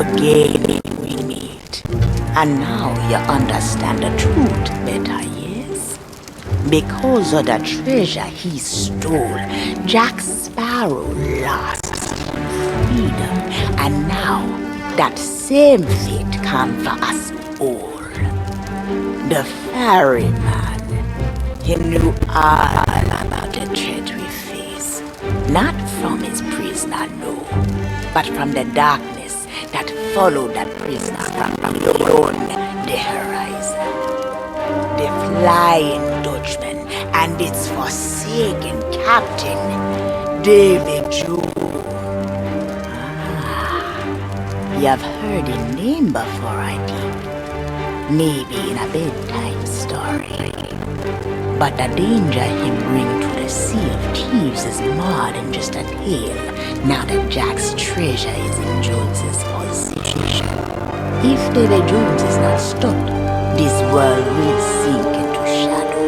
Again we meet. And now you understand the truth better, yes? Because of the treasure he stole, Jack Sparrow lost freedom. And now that same fate come for us all. The ferryman, he knew all about the threat we face. Not from his prisoner, no, but from the darkness that followed that prisoner from beyond the horizon. The Flying Dutchman and its forsaken captain, David Joe. You've heard his name before, I think. Maybe in a bedtime story. But the danger he brings to the Sea of Thieves is more than just a tale, now that Jack's treasure is in Jones's possession. If David Jones is not stopped, this world will sink into shadow.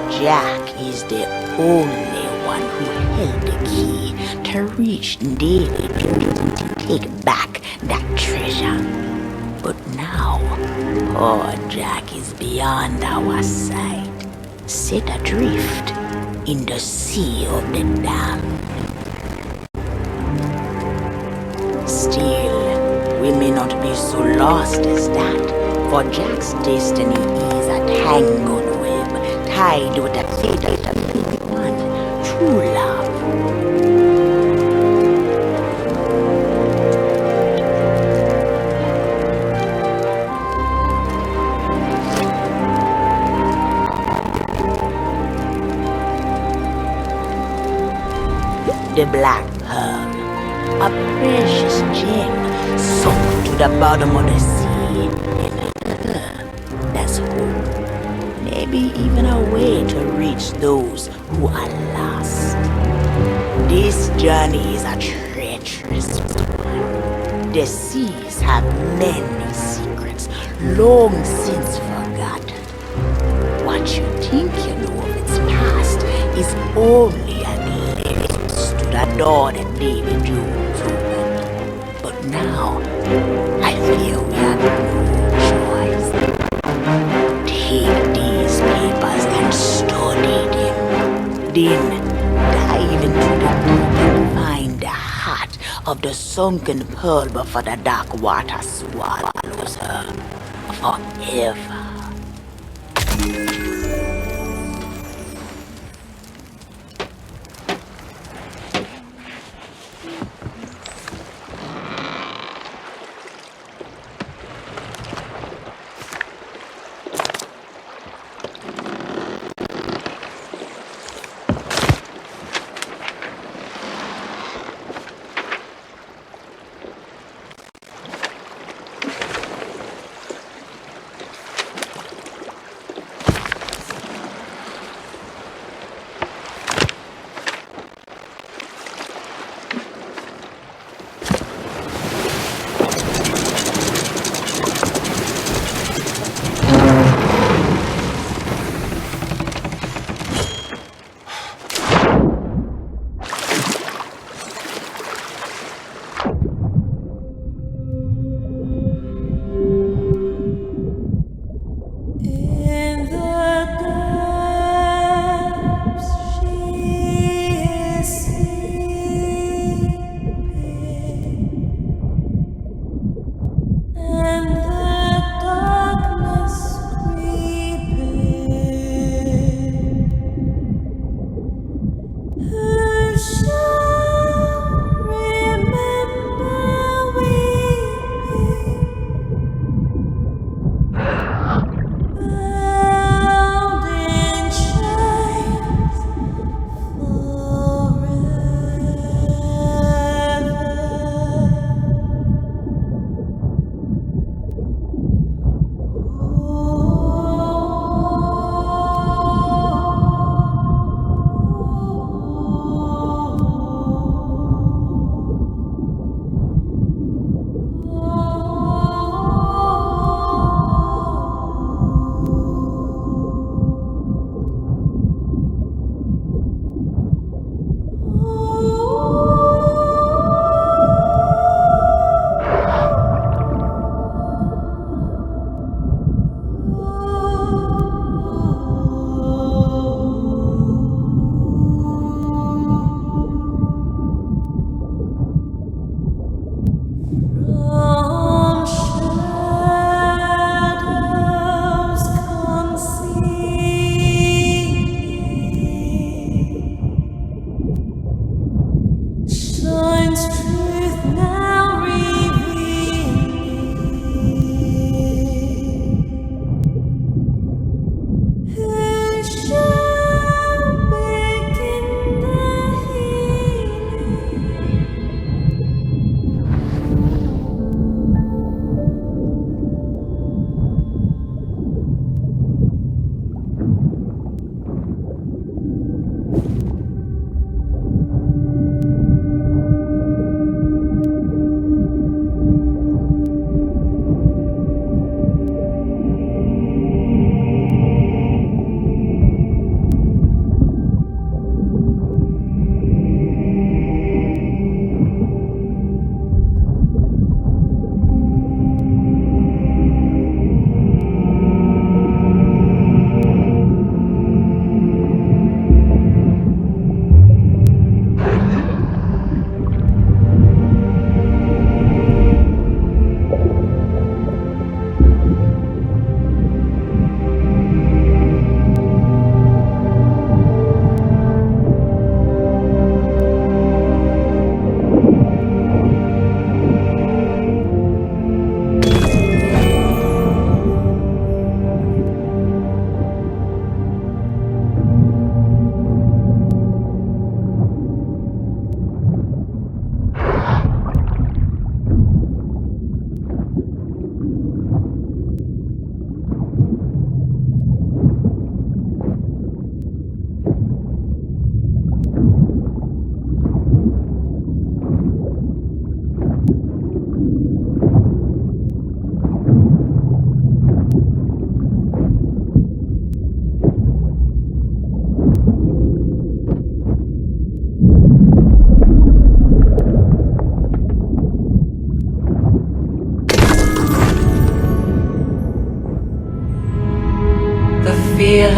Jack is the only one who held the key to reach David Jones and take back that treasure. But now, poor Jack is beyond our sight, set adrift in the Sea of the Damned. Still, we may not be so lost as that, for Jack's destiny is a tangled web, tied with the fate of the one, true love. The Black Pearl, a precious gem sunk to the bottom of the sea. That's hope. Maybe even a way to reach those who are lost. This journey is a treacherous one. The seas have many secrets, long since forgotten. What you think you know of its past is only a glimpse to the door that David Jones opened. But now, I fear we have no choice. Take these papers and study them. Then dive into the deep and find the heart of the sunken pearl before the dark water swallows her forever.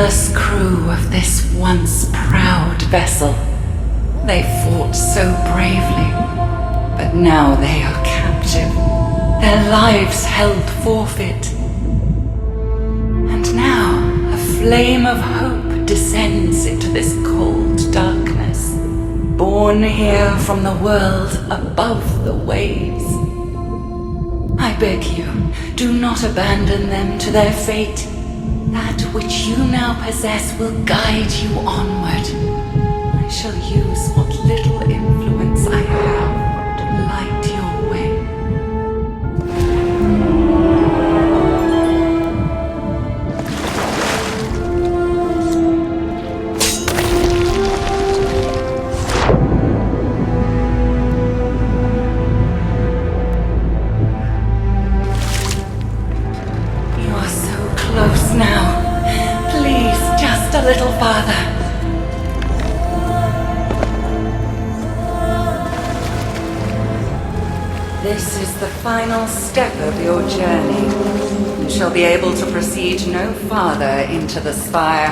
fearless crew of this once proud vessel. They fought so bravely, but now they are captive, their lives held forfeit. And now a flame of hope descends into this cold darkness, born here from the world above the waves. I beg you, do not abandon them to their fate. That which you now possess will guide you onward. I shall use what little influence I have to light your way. Now, please, just a little farther. This is the final step of your journey. You shall be able to proceed no farther into the spire.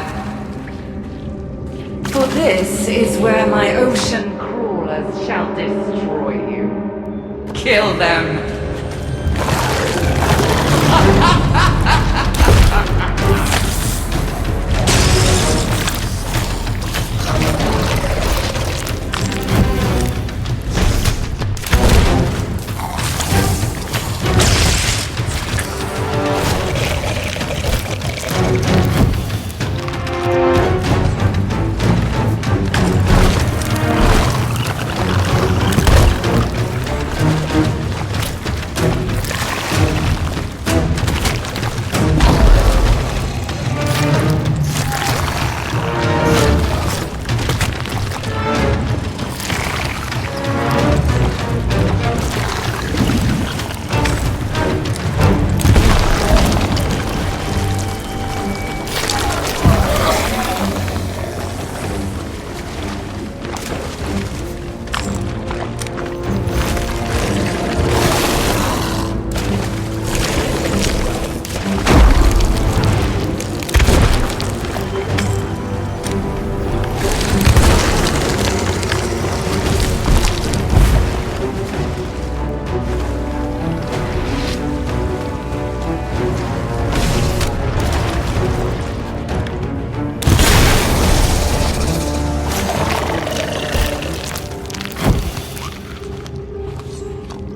For this is where my ocean crawlers shall destroy you. Kill them.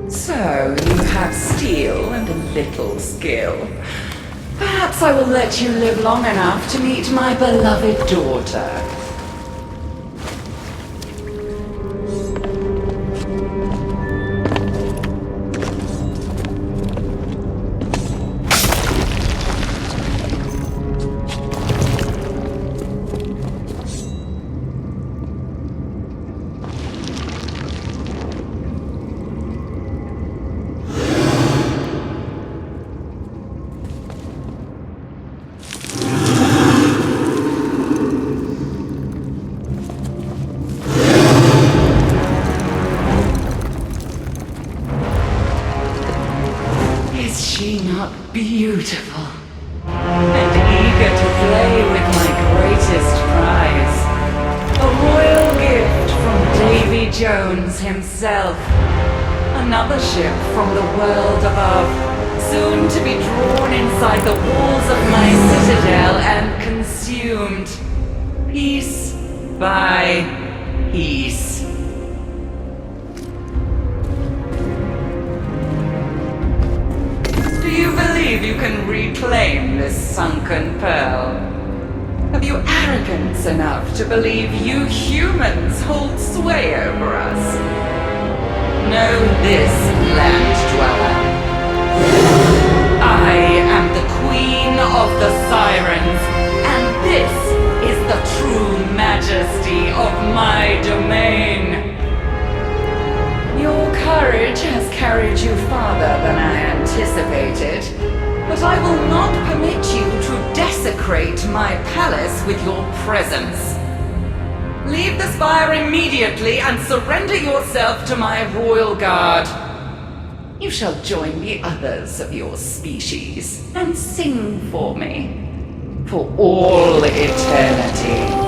So, you have steel and a little skill. Perhaps I will let you live long enough to meet my beloved daughter. Beautiful, and eager to play with my greatest prize. A royal gift from Davy Jones himself. Another ship from the world above, soon to be drawn inside the walls of my citadel and consumed, piece by piece. Do you believe you can reclaim this sunken pearl? Have you arrogance enough to believe you humans hold sway over us? Know this, land dweller. I am the queen of the sirens, and this is the true majesty of my domain. Your courage has carried you farther than I anticipated, but I will not permit you to desecrate my palace with your presence. Leave the spire immediately and surrender yourself to my royal guard. You shall join the others of your species and sing for me. for all eternity.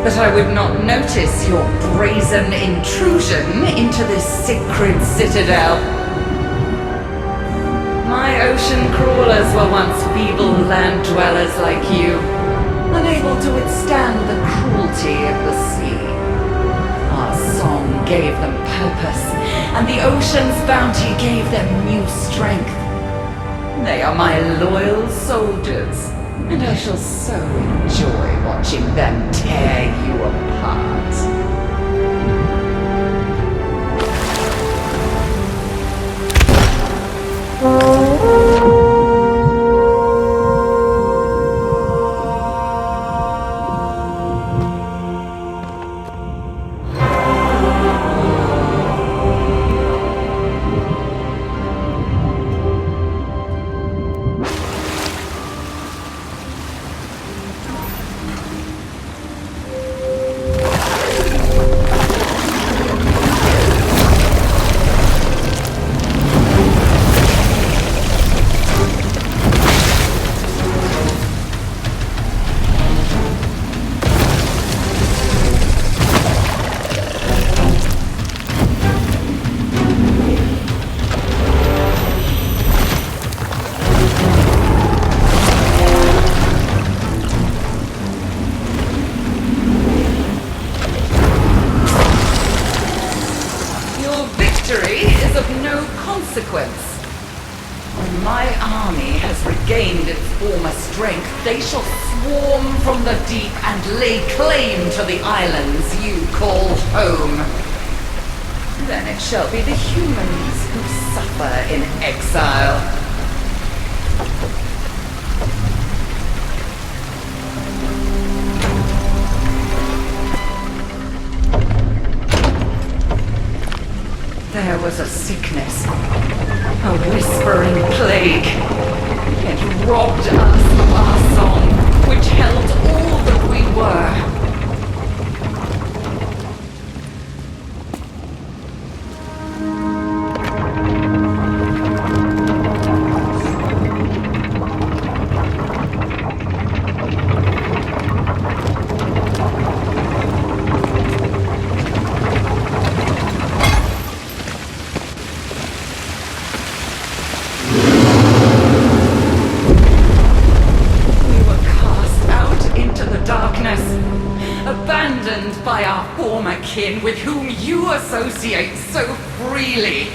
that I would not notice your brazen intrusion into this sacred citadel. My ocean crawlers were once feeble land dwellers like you, unable to withstand the cruelty of the sea. Our song gave them purpose, and the ocean's bounty gave them new strength. They are my loyal soldiers, and I shall so enjoy watching them tear you apart. no consequence. When my army has regained its former strength, they shall swarm from the deep and lay claim to the islands you call home. Then it shall be the humans who suffer in exile. There was a sickness, a whispering plague. It robbed us of our song, which held all that we were. By our former kin with whom you associate so freely.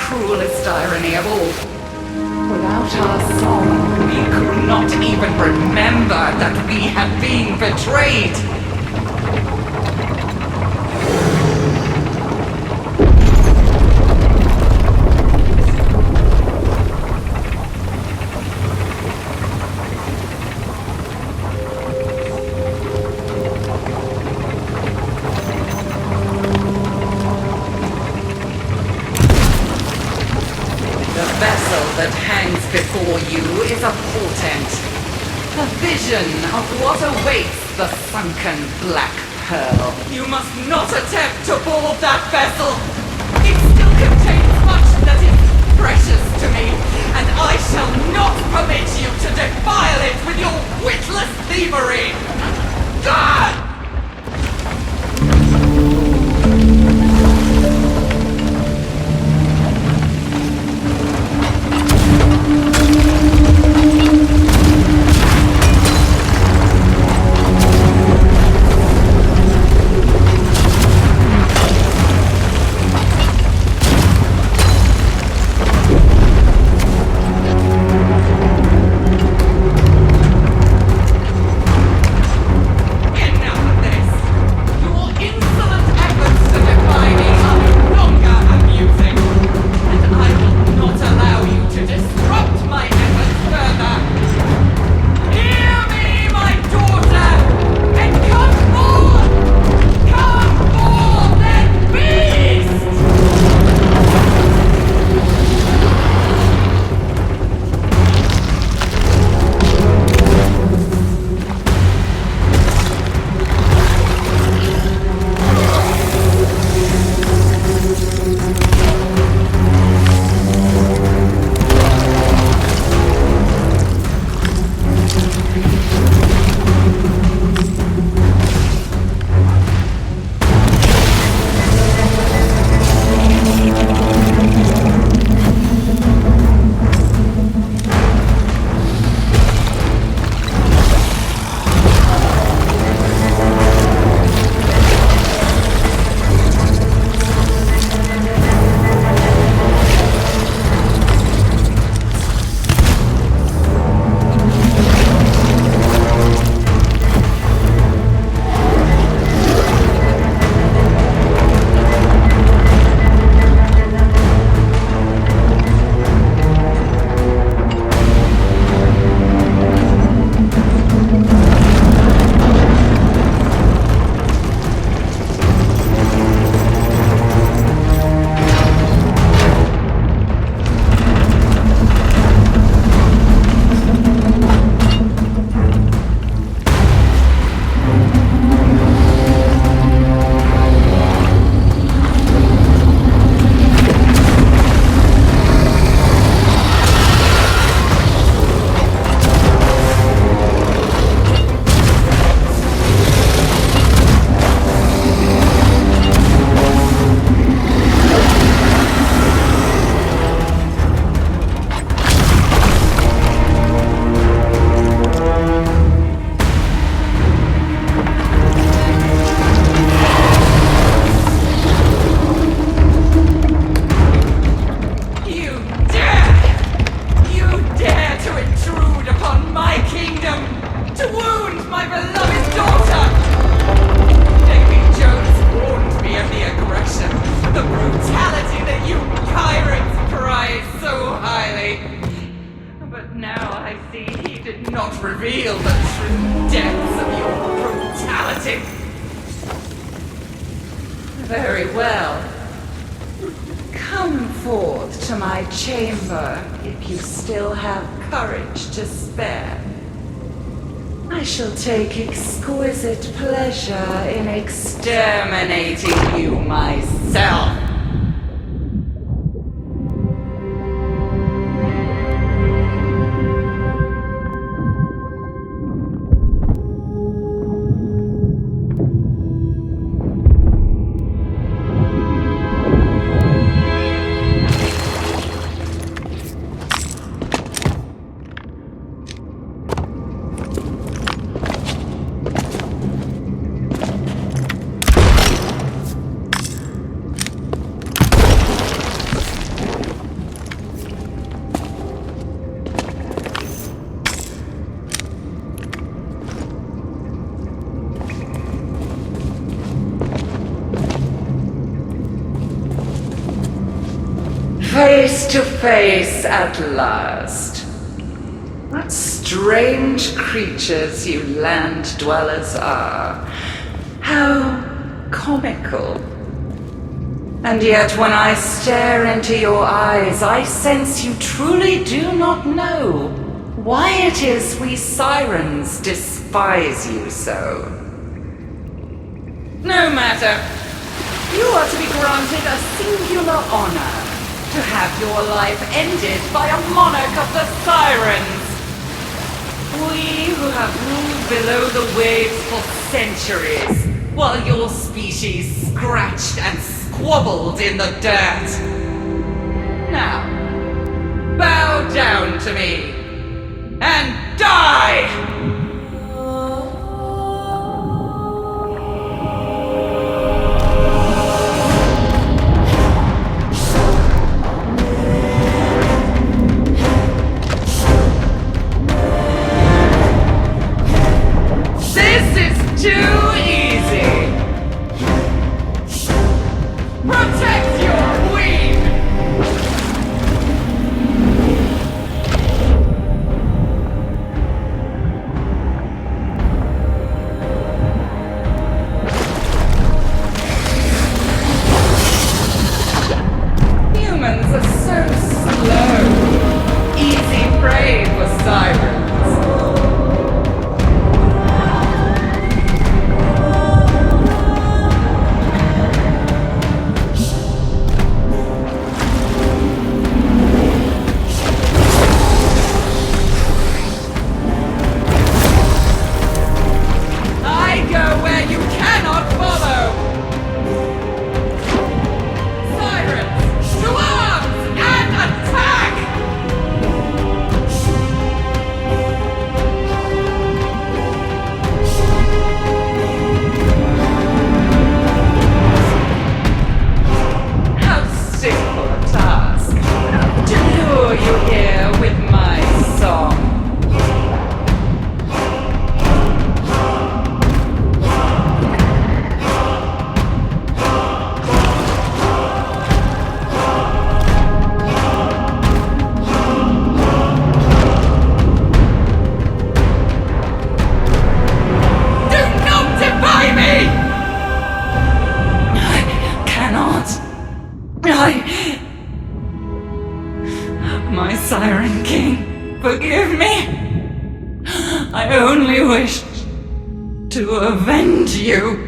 cruelest irony of all. Without our song, we could not even remember that we had been betrayed. That hangs before you is a portent, a vision of what awaits the sunken black pearl. You must not attempt to board that vessel. It still contains much that is precious to me, and I shall not permit you to defile it with your witless thievery. Ah! Very well. Come forth to my chamber if you still have courage to spare. I shall take exquisite pleasure in exterminating you myself. Face to face at last. What strange creatures you land dwellers are. How comical. And yet when I stare into your eyes, I sense you truly do not know why it is we sirens despise you so. No matter. You are to be granted a singular honor. To have your life ended by a monarch of the sirens. We who have ruled below the waves for centuries, while your species scratched and squabbled in the dirt. Now, bow down to me and die! Too easy! Protect your queen! Humans are so slow. Easy prey for sirens. My Siren King, forgive me. I only wished to avenge you.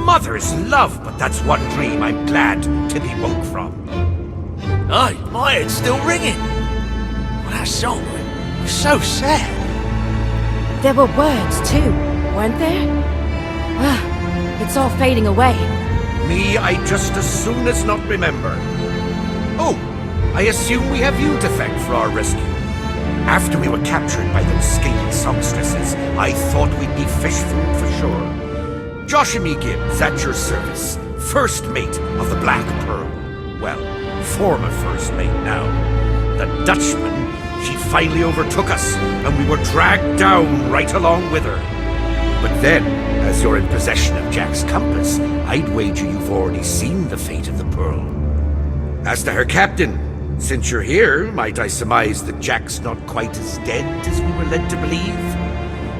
mother's love, but that's one dream I'm glad to be woke from. Aye, my head's still ringing. Well, that song was so sad. There were words, too, weren't there? Ah, it's all fading away. Me, I just as soon as not remember. Oh, I assume we have you to thank for our rescue. After we were captured by those scaly songstresses, I thought we'd be fish food for sure. Josh and me Gibbs, at your service. First mate of the Black Pearl. Well, former first mate now. The Dutchman, she finally overtook us, and we were dragged down right along with her. But then, as you're in possession of Jack's compass, I'd wager you've already seen the fate of the Pearl. As to her captain, since you're here, might I surmise that Jack's not quite as dead as we were led to believe?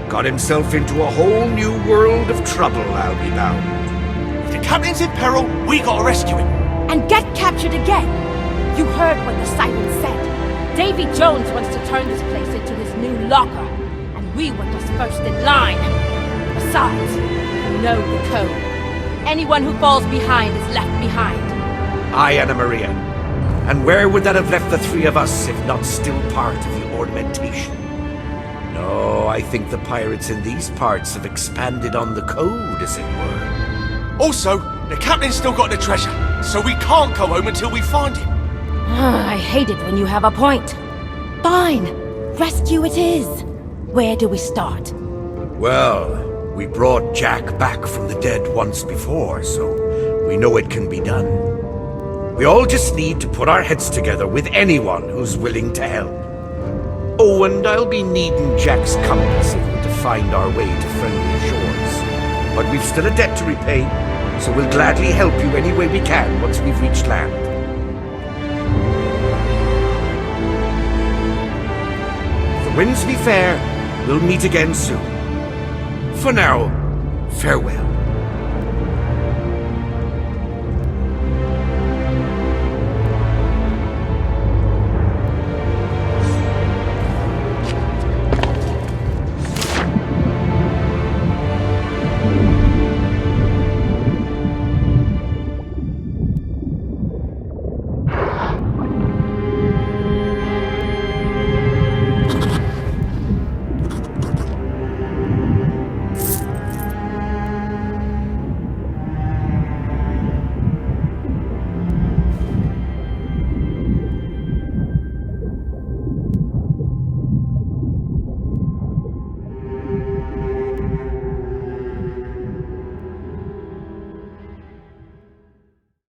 Got himself into a whole new world of trouble, I'll be bound. If the captain's in peril, we gotta rescue him. And get captured again! You heard what the siren said. Davy Jones wants to turn this place into his new locker, and we want us first in line. Besides, you know the code. Anyone who falls behind is left behind. Aye, Anna Maria. And where would that have left the three of us if not still part of the ornamentation? No, I think the pirates in these parts have expanded on the code, as it were. Also, the captain's still got the treasure, so we can't go home until we find him. I hate it when you have a point. Fine, rescue it is. Where do we start? Well, we brought Jack back from the dead once before, so we know it can be done. We all just need to put our heads together with anyone who's willing to help. Oh, and I'll be needing Jack's compass to find our way to friendly shores. But we've still a debt to repay, so we'll gladly help you any way we can once we've reached land. If the winds be fair, we'll meet again soon. For now, farewell.